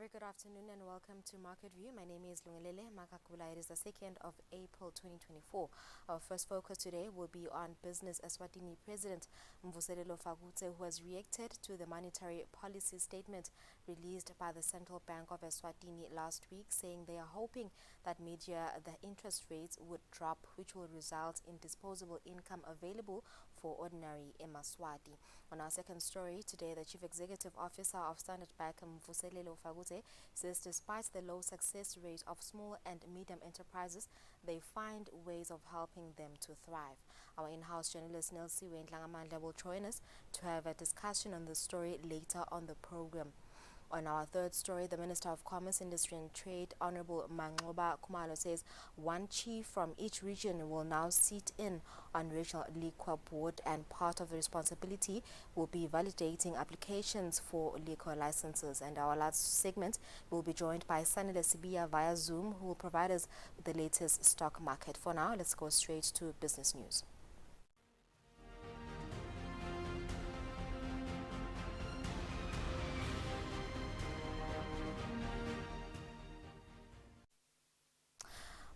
very good afternoon and welcome to Market View. My name is Lungelele Makakula. It is the 2nd of April 2024. Our first focus today will be on business. Eswatini President Mvuselelo Fagutse, who has reacted to the monetary policy statement released by the Central Bank of Eswatini last week, saying they are hoping that mid-year the interest rates would drop, which will result in disposable income available for ordinary eMaswati. On our second story today, the Chief Executive Officer of Standard Bank, Mvuselelo Fagutse, says despite the low success rate of small and medium enterprises, they find ways of helping them to thrive. Our in-house journalist Nelsie Wendlangamandla will join us to have a discussion on the story later on the program. On our third story, the Minister of Commerce, Industry and Trade, Honorable Mangxoba Khumalo, says one chief from each region will now sit in on Regional Liquor Board, and part of the responsibility will be validating applications for liquor licenses. And our last segment will be joined by Sanile Sibia via Zoom, who will provide us with the latest stock market. For now, let's go straight to business news.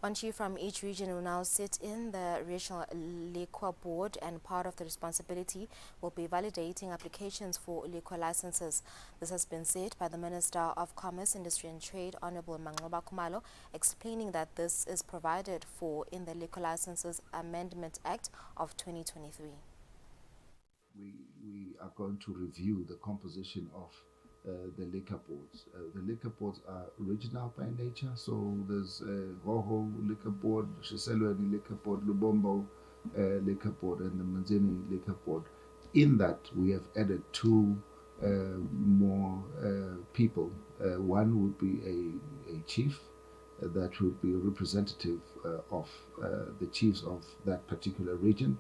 One chief from each region will now sit in the Regional Liquor Board, and part of the responsibility will be validating applications for liquor licenses. This has been said by the Minister of Commerce, Industry and Trade, Honorable Mangxoba Khumalo, explaining that this is provided for in the Liquor Licenses Amendment Act of 2023. We are going to review the composition of the liquor boards. The liquor boards are regional by nature, so there's Hoho Liquor Board, Shiselweni Liquor Board, Lubombo Liquor Board, and the Manzini Liquor Board. In that, we have added two more people. One would be a chief that would be a representative of the chiefs of that particular region.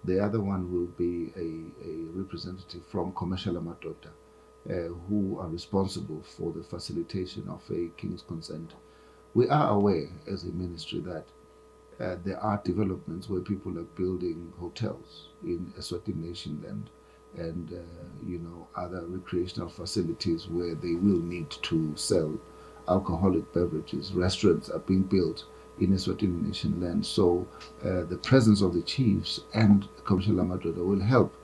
The other one will be a representative from Commercial Amadota, who are responsible for the facilitation of a king's consent. We are aware as a ministry that there are developments where people are building hotels in Eswatini Nation land and other recreational facilities where they will need to sell alcoholic beverages. Restaurants are being built in Eswatini Nation land. So the presence of the chiefs and Commercial Amadota will help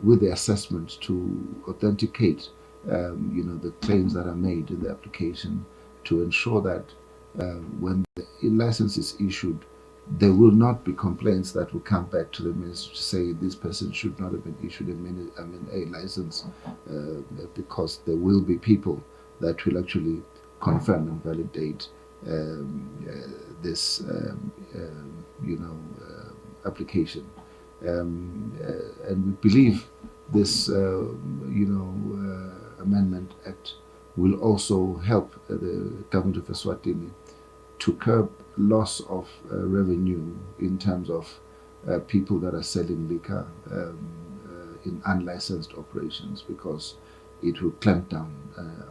with the assessment to authenticate the claims that are made in the application, to ensure that when the license is issued, there will not be complaints that will come back to the ministry to say this person should not have been issued a license, because there will be people that will actually confirm and validate this application. And we believe this Amendment Act will also help the government of Eswatini to curb loss of revenue in terms of people that are selling liquor in unlicensed operations, because it will clamp down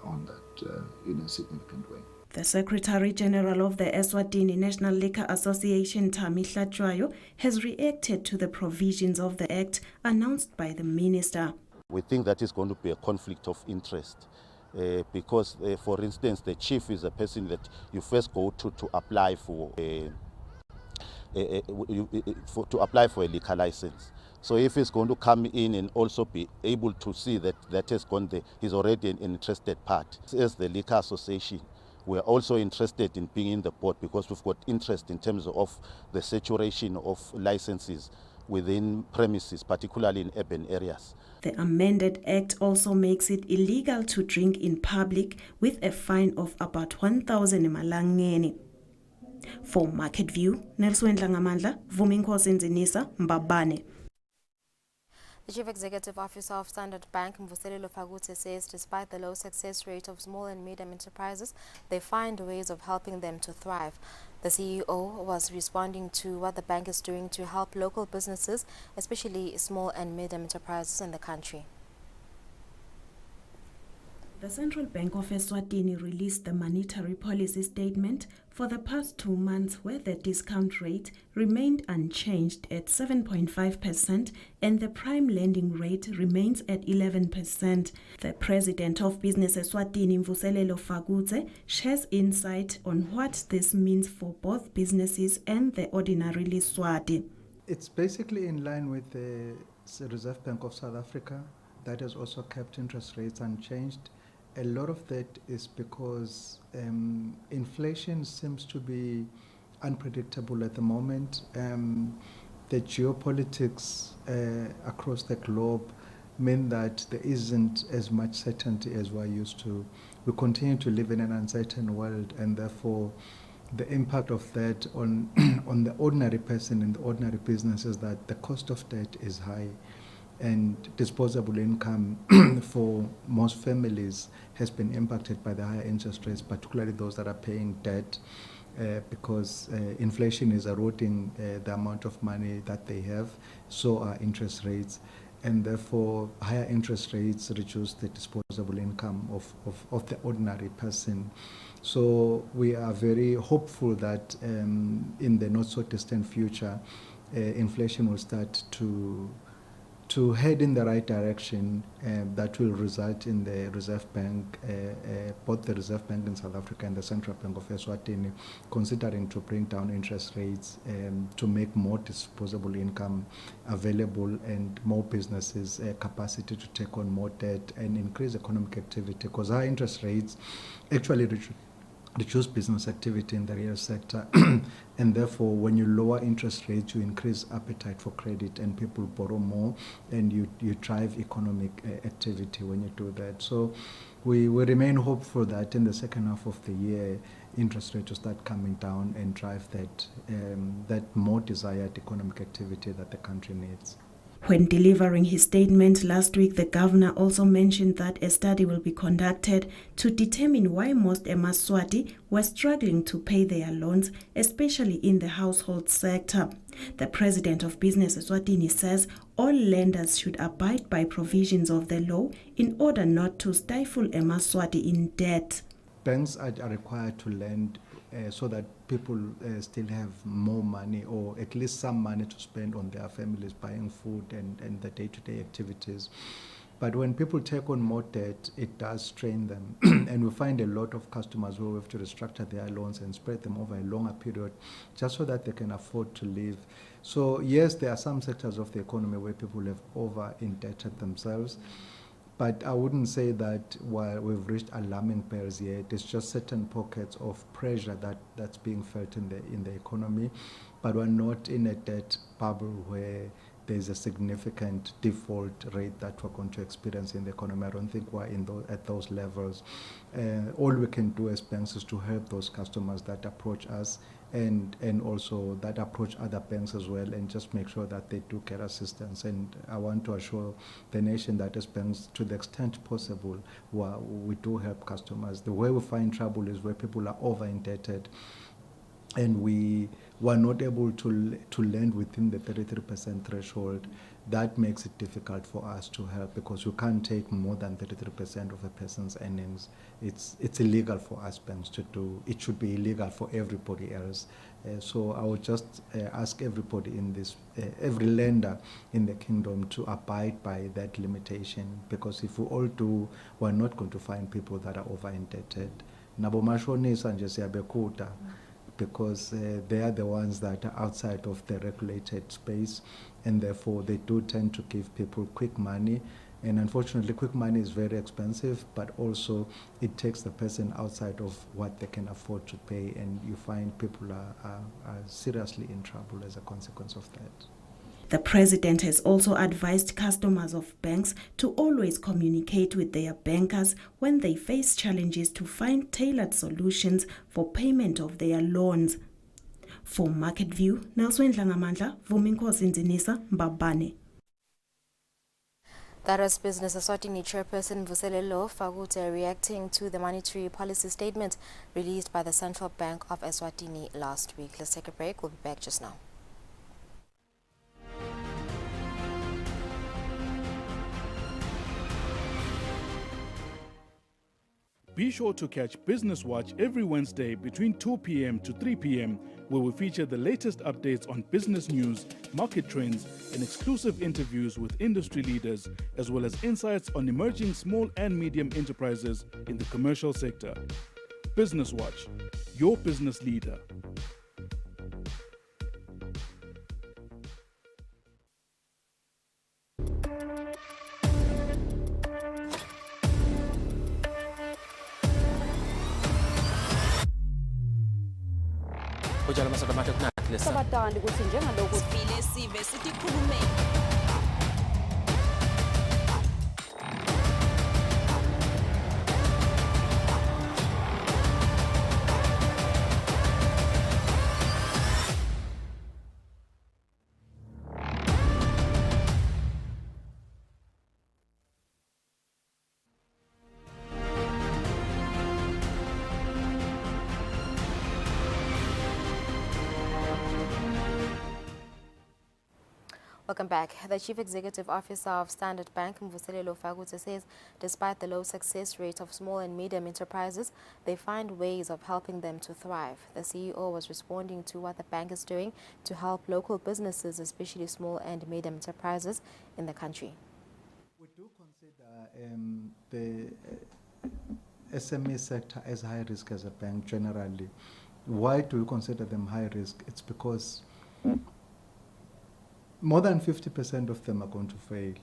on that in a significant way. The Secretary General of the Eswatini National Liquor Association, Tami Hlatshwayo, has reacted to the provisions of the Act announced by the Minister. We think that is going to be a conflict of interest because, for instance, the chief is a person that you first go to apply for a liquor license. So if he's going to come in and also be able to see that he's already an interested part. As the Liquor Association, we're also interested in being in the board because we've got interest in terms of the saturation of licenses within premises, particularly in urban areas. The amended act also makes it illegal to drink in public with a fine of about 1,000 emalangeni. For Market View, Nelson Wendlangamandla, Vuminkosi Nzinisa, Mbabane. The Chief Executive Officer of Standard Bank, Mvuselelo Fagutse, says despite the low success rate of small and medium enterprises, they find ways of helping them to thrive. The CEO was responding to what the bank is doing to help local businesses, especially small and medium enterprises in the country. The Central Bank of Eswatini released the monetary policy statement for the past 2 months, where the discount rate remained unchanged at 7.5% and the prime lending rate remains at 11%. The president of Business Eswatini, Mvuselelo Fagutse, shares insight on what this means for both businesses and the ordinary Liswati. It's basically in line with the Reserve Bank of South Africa that has also kept interest rates unchanged. A lot of that is because inflation seems to be unpredictable at the moment. The geopolitics across the globe mean that there isn't as much certainty as we're used to. We continue to live in an uncertain world, and therefore the impact of that on on the ordinary person in the ordinary business is that the cost of debt is high, and disposable income for most families has been impacted by the higher interest rates, particularly those that are paying debt, because inflation is eroding the amount of money that they have, so are interest rates. And therefore, higher interest rates reduce the disposable income of the ordinary person. So we are very hopeful that in the not so distant future, inflation will start to head in the right direction, that will result in the Reserve Bank, both the Reserve Bank in South Africa and the Central Bank of Eswatini, considering to bring down interest rates to make more disposable income available and more businesses capacity to take on more debt and increase economic activity, because high interest rates actually reduce business activity in the real sector. And therefore, when you lower interest rates, you increase appetite for credit and people borrow more, and you drive economic activity when you do that. So we remain hopeful that in the second half of the year, interest rates will start coming down and drive that more desired economic activity that the country needs. When delivering his statement last week, the governor also mentioned that a study will be conducted to determine why most Emaswati were struggling to pay their loans, especially in the household sector. The president of Business Eswatini says all lenders should abide by provisions of the law in order not to stifle Emaswati in debt. Banks are required to lend so that people still have more money, or at least some money to spend on their families, buying food and the day-to-day activities. But when people take on more debt, it does strain them. And we find a lot of customers who have to restructure their loans and spread them over a longer period just so that they can afford to live. So yes, there are some sectors of the economy where people have over-indebted themselves. But I wouldn't say that while we've reached alarming perils yet. It's just certain pockets of pressure that's being felt in the economy. But we're not in a debt bubble where there's a significant default rate that we're going to experience in the economy. I don't think we're at those levels. All we can do as banks is to help those customers that approach us, and also that approach other banks as well, and just make sure that they do get assistance. And I want to assure the nation that as banks, to the extent possible, we do help customers. The way we find trouble is where people are over indebted and we were not able to lend within the 33% threshold. That makes it difficult for us to help, because you can't take more than 33% of a person's earnings. It's illegal for us banks to do. It should be illegal for everybody else. So I would just ask everybody in this, every lender in the kingdom, to abide by that limitation, because if we all do, we're not going to find people that are over indebted. Nabo mashonisa nje siyabekuta, because they are the ones that are outside of the regulated space, and therefore they do tend to give people quick money. And unfortunately, quick money is very expensive, but also it takes the person outside of what they can afford to pay, and you find people are seriously in trouble as a consequence of that. The president has also advised customers of banks to always communicate with their bankers when they face challenges to find tailored solutions for payment of their loans. For Market View, Nelson Dlangamandla, Vuminkosi Nzinisa, Mbabane. That was Business Eswatini Chairperson Mvuselelo Fagutse reacting to the monetary policy statement released by the Central Bank of Eswatini last week. Let's take a break. We'll be back just now. Be sure to catch Business Watch every Wednesday between 2 p.m. to 3 p.m., where we feature the latest updates on business news, market trends, and exclusive interviews with industry leaders, as well as insights on emerging small and medium enterprises in the commercial sector. Business Watch, your business leader. Ujala masakamata kunathi sabatandi ukuthi njengalokhu sivile sive sithi khulumeni. Welcome back. The Chief Executive Officer of Standard Bank, Mvuselelo Fagutse, says despite the low success rate of small and medium enterprises, they find ways of helping them to thrive. The CEO was responding to what the bank is doing to help local businesses, especially small and medium enterprises in the country. We do consider the SME sector as high risk as a bank generally. Why do we consider them high risk? It's because more than 50% of them are going to fail.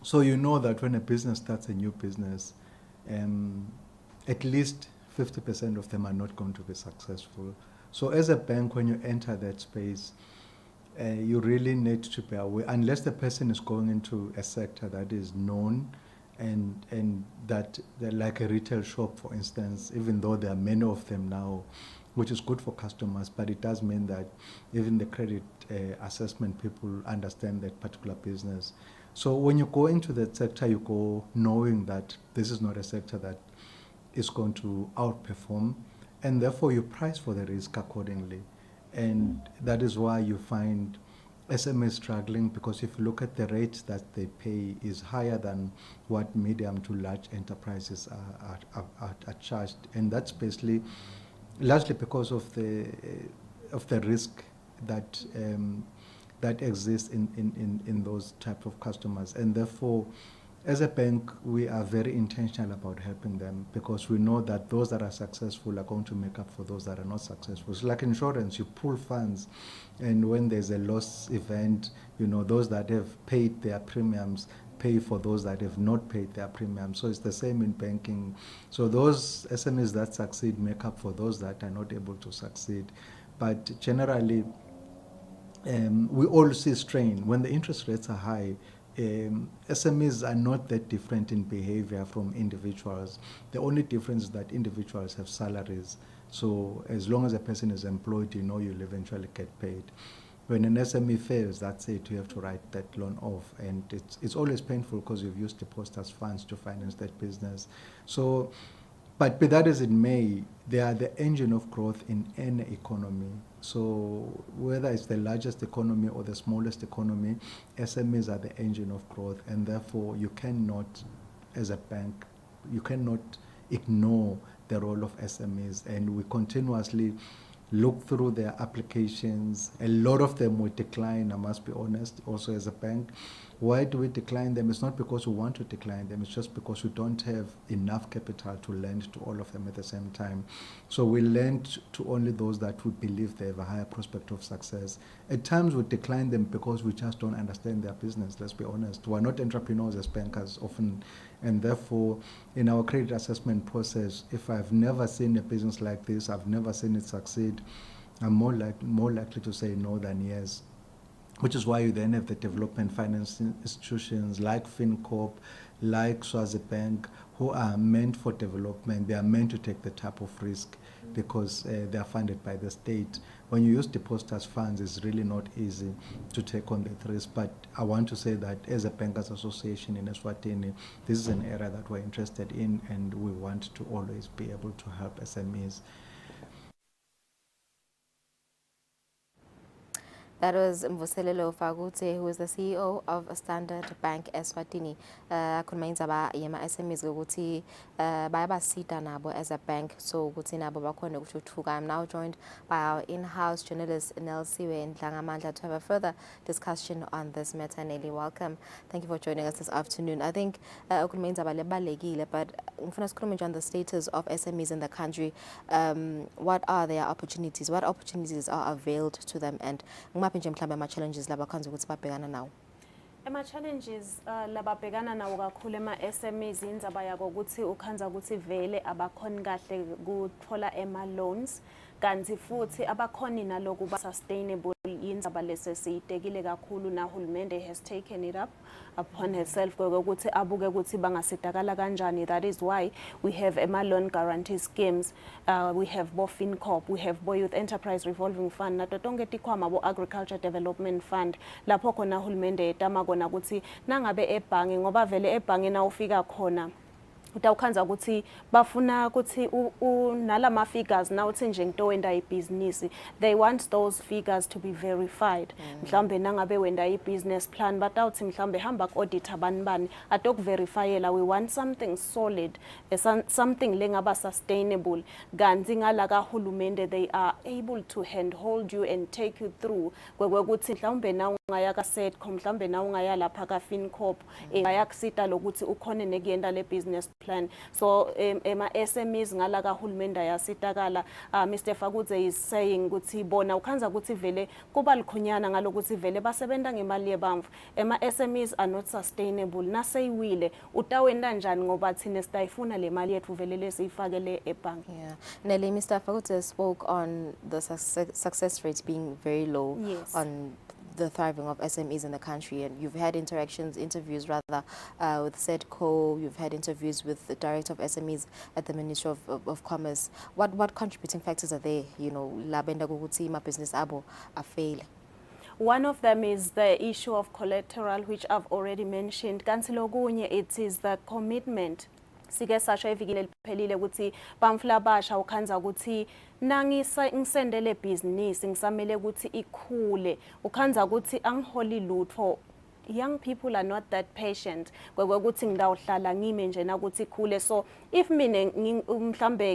So you know that when a business starts a new business, at least 50% of them are not going to be successful. So as a bank, when you enter that space, you really need to be aware, unless the person is going into a sector that is known and that they're like a retail shop, for instance, even though there are many of them now, which is good for customers, but it does mean that even the credit assessment people understand that particular business. So when you go into that sector, you go knowing that this is not a sector that is going to outperform, and therefore you price for the risk accordingly. And that is why you find SMEs struggling, because if you look at the rates that they pay is higher than what medium to large enterprises are charged. And that's basically largely because of the risk that that exists in those type of customers. And therefore, as a bank, we are very intentional about helping them, because we know that those that are successful are going to make up for those that are not successful. It's like insurance, you pool funds, and when there's a loss event, you know, those that have paid their premiums pay for those that have not paid their premiums. So it's the same in banking. So those SMEs that succeed make up for those that are not able to succeed. But generally, we all see strain. When the interest rates are high, SMEs are not that different in behavior from individuals. The only difference is that individuals have salaries. So as long as a person is employed, you know you'll eventually get paid. When an SME fails, that's it, you have to write that loan off. And it's always painful because you've used depositors' funds to finance that business. So, but be that as it may, they are the engine of growth in any economy. So whether it's the largest economy or the smallest economy, SMEs are the engine of growth. And therefore, you cannot, as a bank, you cannot ignore the role of SMEs. And we continuously look through their applications. A lot of them we decline, I must be honest, also as a bank. Why do we decline them? It's not because we want to decline them, it's just because we don't have enough capital to lend to all of them at the same time. So we lend to only those that we believe they have a higher prospect of success. At times we decline them because we just don't understand their business, let's be honest. We're not entrepreneurs as bankers often, and therefore in our credit assessment process, if I've never seen a business like this, I've never seen it succeed, I'm more likely to say no than yes. Which is why you then have the development finance institutions like FinCorp, like Swazi Bank, who are meant for development. They are meant to take the type of risk because they are funded by the state. When you use depositors' funds, it's really not easy to take on that risk. But I want to say that as a bankers association in Eswatini, this is an area that we're interested in, and we want to always be able to help SMEs. That was Mvuselelo Fagute, who is the CEO of Standard Bank Eswatini. Kunayenza ba yema SMEs ukuthi bayabasita nabo as a bank, so ukuthi nabo bakhona ukuthuthuka. I'm now joined by our in-house journalist Nelsiwe Ndlangamandla to have a further discussion on this matter. Nelly, welcome. Thank you for joining us this afternoon. I think kunayenza ba lebalekile, but ngifuna sikhulume on the status of SMEs in the country. What are their opportunities? What opportunities are availed to them, and nje mhlambe ama-challenges labakhanza ukuthi babhekana nawo? Ama-challenges lababhekana nawo kakhulu ema-SMEs indzaba yako ukuthi ukhanza ukuthi vele abakhoni kahle kuthola ema-loans, kanti futhi abakhoni naloku ba-sustainable indzaba lesesiyitekile kakhulu nahulumende has taken it up upon herself ukuthi abuke ukuthi bangasidakala kanjani. That is why we have ema-loan guarantee schemes, we have bo-FinCorp, we have bo-Youth Enterprise Revolving Fund, nato tonke tikhwama bo-Agriculture Development Fund, lapho khona hulumende etama kona ukuthi nangabe ebhange, ngoba vele ebhange na ufika khona utawukhanza ukuthi bafuna ukuthi nalama figures na uthi nje ngito wenda ibhizinisi, they want those figures to be verified. Mhlambe nangabe wenda ibusiness plan batawuthi mhlambe hamba ku-auditor bani atokverifyela. We want something solid, something lengaba sustainable. Kanti ngala kahulumende they are able to handhold you and take you through kwekuthi mhlambe na ungaya ka Setco, mhlambe na ungaya lapha ka FinCorp, ayakusita lokuthi ukhone nekuyenda le business plan. So ema-SMEs ngala kahulumende ayasitakala. Mr. Fagute is saying ukuthi bona ukhanza ukuthi vele kuba likhunyana ngalokuthi vele basebenta ngemali yebamvu. Ema-SMEs are not sustainable. Naseyiwile utawenda njani ngoba thina sitayifuna le mali yethu vele lesiyifakele ebhanki. Yeah. Nelly, Mr. Fagute spoke on the success rates being very low. Yes. On the thriving of SMEs in the country, and you've had interviews rather with Setco, you've had interviews with the director of SMEs at the Ministry of Commerce. What contributing factors are there, labenda kukuthi ma business abo are fail? One of them is the issue of collateral, which I've already mentioned. Kanti lokunye, it is the commitment. Sike sasho evikile liphelile ukuthi bamfla basha ukhanza ukuthi ngisendele business ngisamele ukuthi ikhule, ukhanza ukuthi angiholi lutho. Young people are not that patient kwekuthi ngidawuhlala ngime nje na ukuthi ikhule. So if mina mhlambe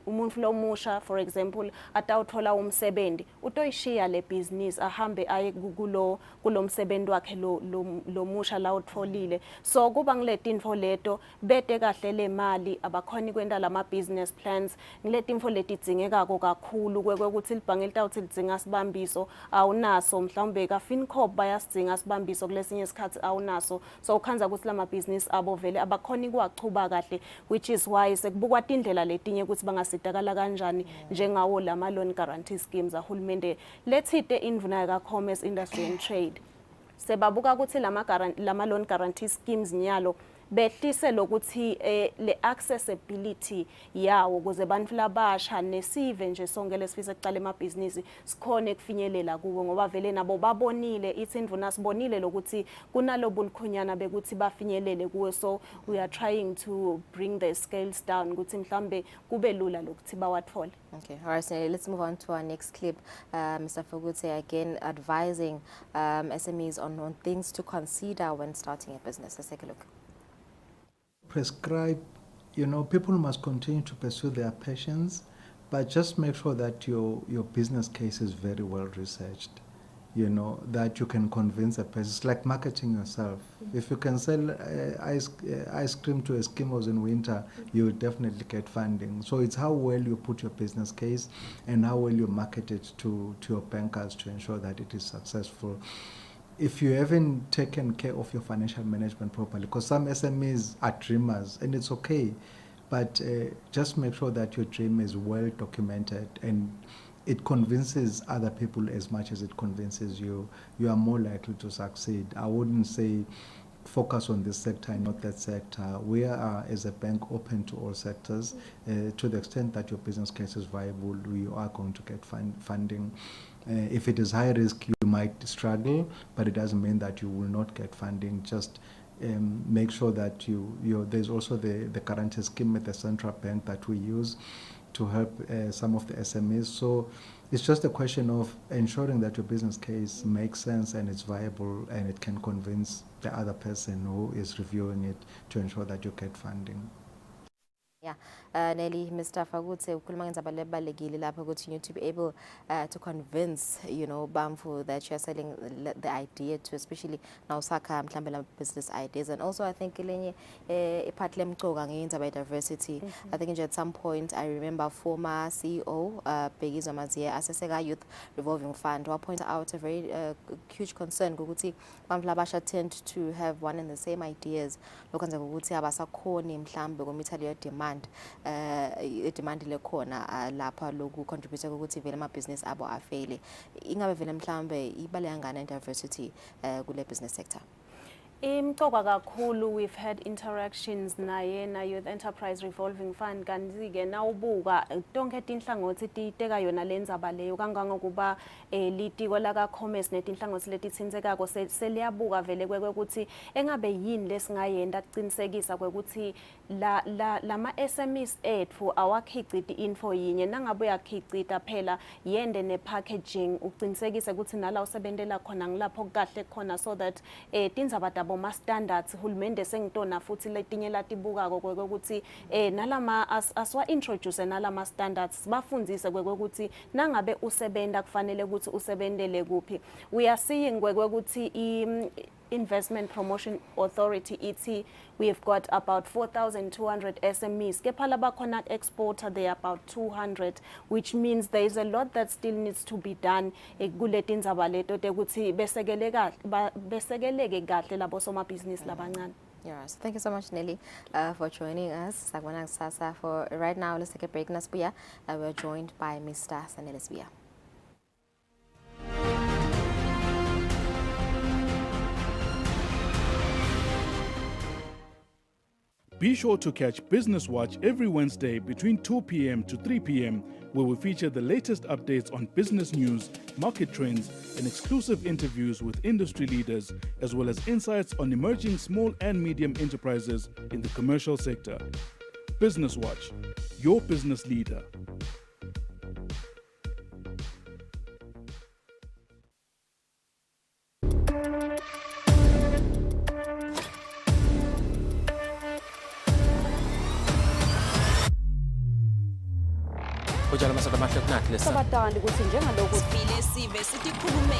umuntu lomusha for example atawuthola umsebenzi, utoyishiya le business ahambe aye kulo msebenzi wakhe lo musha la utfolile. So kuba ngileti info leto bete kahle le mali abakhoni kwenda lama business plans, ngileti info leti dzingekako kakhulu kwekuthi libhange litawuthi lidzinga sibambiso awunaso, mhlambe ka FinCorp bayasidzinga sibambiso kulesi isikhathi awunaso. So ukhanza ukuthi lama business abo vele abakhoni kuwachuba kahle, which is why sekubukwa tindlela letinye ukuthi bangasidakala kanjani njengawo lama loan guarantee schemes ahulumende. Let's hit the indvuna ka Commerce, Industry and Trade. Sebabuka ukuthi lama loan guarantee schemes nyalo behlise lokuthi le accessibility yawo ukuze bantu labasha nesive nje sonke lesifisa ekuqala emabhizinisi sikhone kufinyelela kuwo, ngoba vele nabo babonile ithindvuna sibonile lokuthi kunalobu likhunyana bekuthi bafinyelele kuwe. So we are trying to bring the scales down ukuthi mhlambe kube lula lokuthi bawathole. Okay, all right, so let's move on to our next clip. Mr. Fagute again advising SMEs on things to consider when starting a business. Let's take a look. Prescribe, people must continue to pursue their passions, but just make sure that your business case is very well researched, that you can convince a person. It's like marketing yourself. If you can sell ice cream to Eskimos in winter, you will definitely get funding. So it's how well you put your business case and how well you market it to your bankers to ensure that it is successful. If you haven't taken care of your financial management properly, because some SMEs are dreamers, and it's okay, but just make sure that your dream is well documented and it convinces other people as much as it convinces you. You are more likely to succeed. I wouldn't say focus on this sector and not that sector. We are, as a bank, open to all sectors. To the extent that your business case is viable, you are going to get funding. If it is high risk, you might struggle, but it doesn't mean that you will not get funding. Just make sure that there's also the guarantee scheme at the central bank that we use to help some of the SMEs. So It's just a question of ensuring that your business case makes sense and it's viable and it can convince the other person who is reviewing it to ensure that you get funding. Yeah, Nelly, Mr. Fagutse, ukhuluma ngendaba lebalekile lapho ukuthi you need to be able to convince, Bamfu that you're selling the idea to, especially now sakha mhlambe la business ideas. And also I think lenye ipart lemcoka ngendaba diversity. I think at some point I remember former CEO Bhekizwa Maziye aseseka Youth Revolving Fund wa point out a very huge concern ukuthi bamfu labasha tend to have one and the same ideas lokwenza ukuthi abasakhoni mhlambe komitha leyo demand demand lekhona lapha loku contribute ukuthi vele ama business abo afele. Ingabe vele mhlambe ibale yangana diversity kule business sector? Imcoka kakhulu. We've had interactions naye na Youth Enterprise Revolving Fund kanti ke nawubuka tonke tinhlangothi titeka yona lenzaba leyo kangangokuba litiko la ka commerce netinhlangothi letitsinzekako seliyabuka vele kwekuthi engabe yini lesingayenda kuqinisekisa kwekuthi lama SMEs ethu awakhiciti info yinye nangabe uyakhicita phela yende ne packaging uqinisekise ukuthi nala usebentela khona ngilapho kahle khona so that tindzaba boma standards hulumende sengitona futhi letinye latibukako kwekuthi nalama aswa introduce nalama standards bafundzise kwekuthi nangabe usebenta kufanele ukuthi usebentele kuphi. We are seeing kwekuthi Investment Promotion Authority ET, we have got about 4,200 SMEs. Kepha labakhona exporter, they are about 200, which means there is a lot that still needs to be done. Kuletindzaba leto tekuthi besekeleke kahle labo somabhizinisi labancane. Yes, thank you so much, Nelly, for joining us. Sakubona kusasa. For right now, let's take a break. Nasbuya, we're joined by Mr. Sanele Sbuya. Be sure to catch Business Watch every Wednesday between 2 p.m. to 3 p.m., where we feature the latest updates on business news, market trends, and exclusive interviews with industry leaders, as well as insights on emerging small and medium enterprises in the commercial sector. Business Watch, your business leader. Ujala masada mahle kunathi lesa. Sabadandi ukuthi njengalokhu Sifile sive sitikhulume.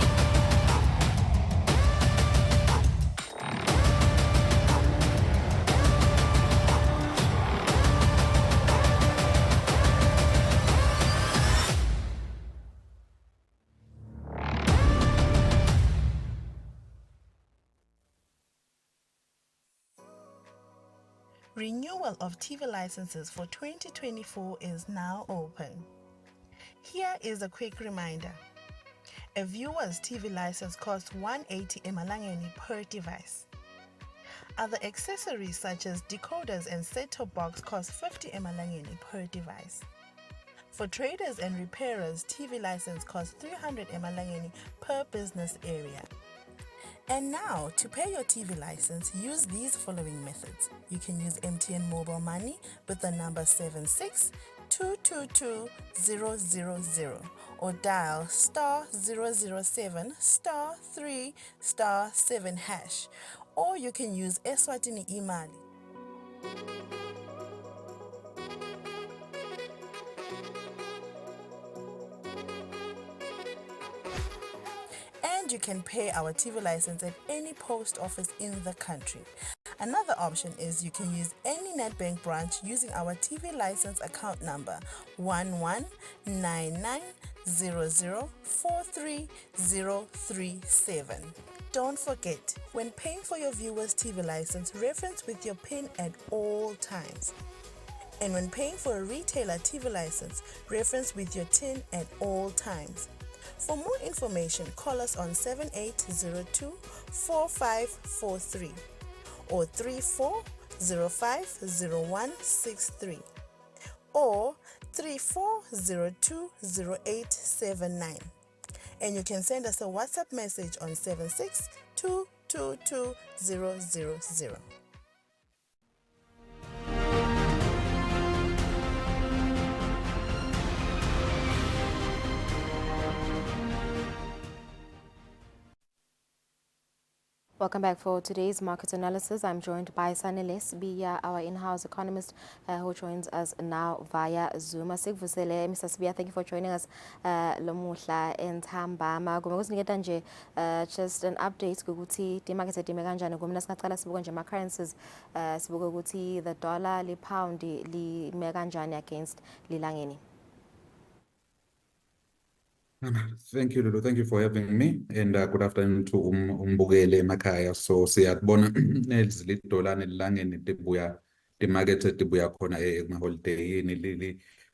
Renewal of TV licenses for 2024 is now open. Here is a quick reminder. A viewer's TV license costs 180 emalangeni per device. Other accessories such as decoders and set-top box cost 50 emalangeni per device. For traders and repairers, TV license costs 300 emalangeni per business area. And now, to pay your TV license, use these following methods. You can use MTN Mobile Money with the number 76222000 or dial *007 *3 *7 hash. Or you can use Eswatini Imali. You can pay our TV license at any post office in the country. Another option is you can use any NetBank branch using our TV license account number 119900430037. Don't forget, when paying for your viewer's TV license, reference with your PIN at all times. And when paying for a retailer TV license, reference with your TIN at all times. For more information, call us on 7802-4543 or 34050163 or 34020879. And you can send us a WhatsApp message on 762222000. Welcome back for today's market analysis. I'm joined by Sanele Sibiya, our in-house economist, who joins us now via Zoom. Sikuvusele, Mr. Sibiya, thank you for joining us. Lomuhla entambama. Kuniketa nje just an update ukuthi imarket idime kanjani ngomna singaqala sibuka nje ama currencies sibuka ukuthi the dollar, li pound lime kanjani against lilangeni. Thank you, Lulu. Thank you for having me. And good afternoon to Umbugele Makaya. So, siyabona leli dollar nelangeni tibuya timakethe tibuya khona emaholideyini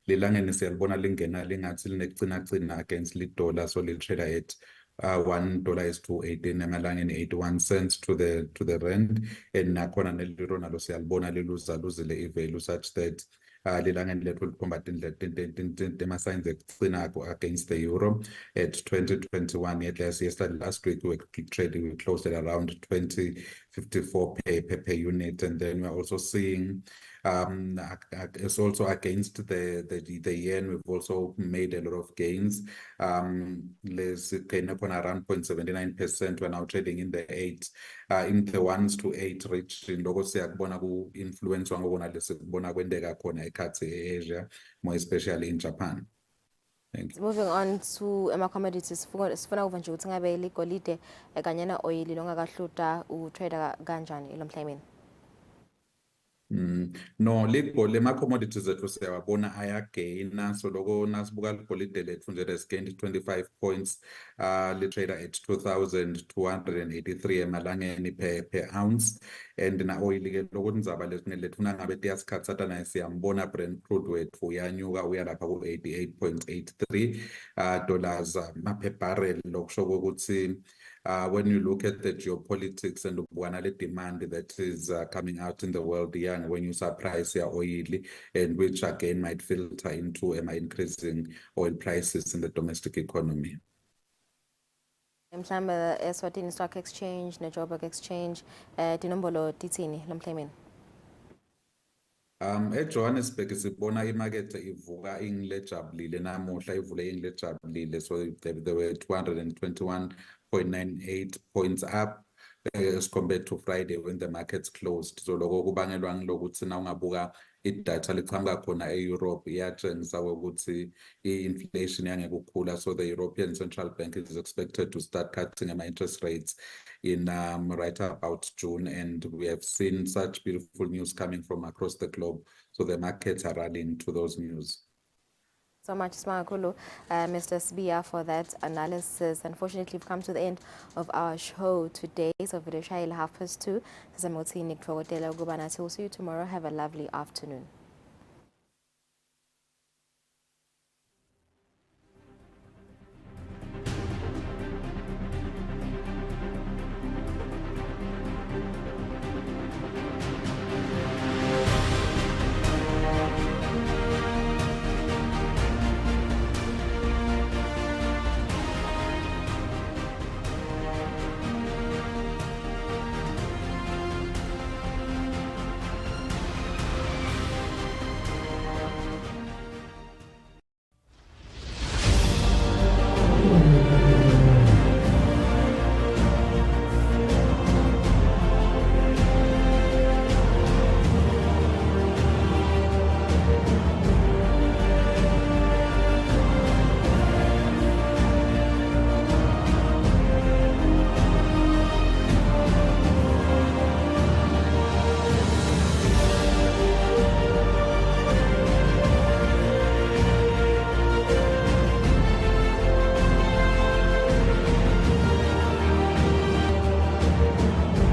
lilangeni siyalibona lingena lingathi linegcina against li dollar, so li trade at $1 is to 18 emalangeni 81 cents to the rand, and nakhona neliro nalo siyalibona luzile i-value such that lilangeni lethu likhomba tema-signs ekugcina against the euro at 2021 yesterday last week we closed at around 20.54 per unit, and then we're also seeing it's also against the yen. We've also made a lot of gains. Let's gain up on around 0.79%. We're now trading in the 1s to 8 range. Loko siyakubona ku influence ngokona lesikubona kwendeka khona ekhathi eAsia, more especially in Japan. Thank you. Moving on to commodities, sifuna ukuva nje ukuthi ngabe ligolide kanye na oil longakahluta utrader kanjani lomhlameni. No, ma-commodities ethu siyawabona ayagaina, so loko nasibuka ligolide lethu nje gained 25 points, li-trader at 2,283 emalangeni per ounce, and na-oil-ke loko nizaba lethu nangabe tiyasikhatsata naye siyambona Brent crude wethu uyanyuka uya lapha ku-88.83 dollars per barrel, lokusho ukuthi when you look at the geopolitics and the demand that is coming out in the world, and when you surprise your oil, and which again might filter into increasing oil prices in the domestic economy. Mhlawumbe Eswatini Stock Exchange neJoburg Exchange tinombolo tithini lomhlameni. eJohannesburg sibona imarket ivuka ingilejabulile namuhla ivule ingilejabulile, so there were 221.98 points up as compared to Friday when the markets closed. So loko kubangelwa ngilokuthi na ungabuka idatha liqhamuka khona eEurope iyatshengisa ukuthi i-inflation yangeke ukukhula, so the European Central Bank is expected to start cutting interest rates in right about June, and we have seen such beautiful news coming from across the globe, so the markets are rallying to those news. So much, Mr. Sibiya, for that analysis. Unfortunately, we've come to the end of our show today. So, video 2:30. We'll see you tomorrow. Have a lovely afternoon.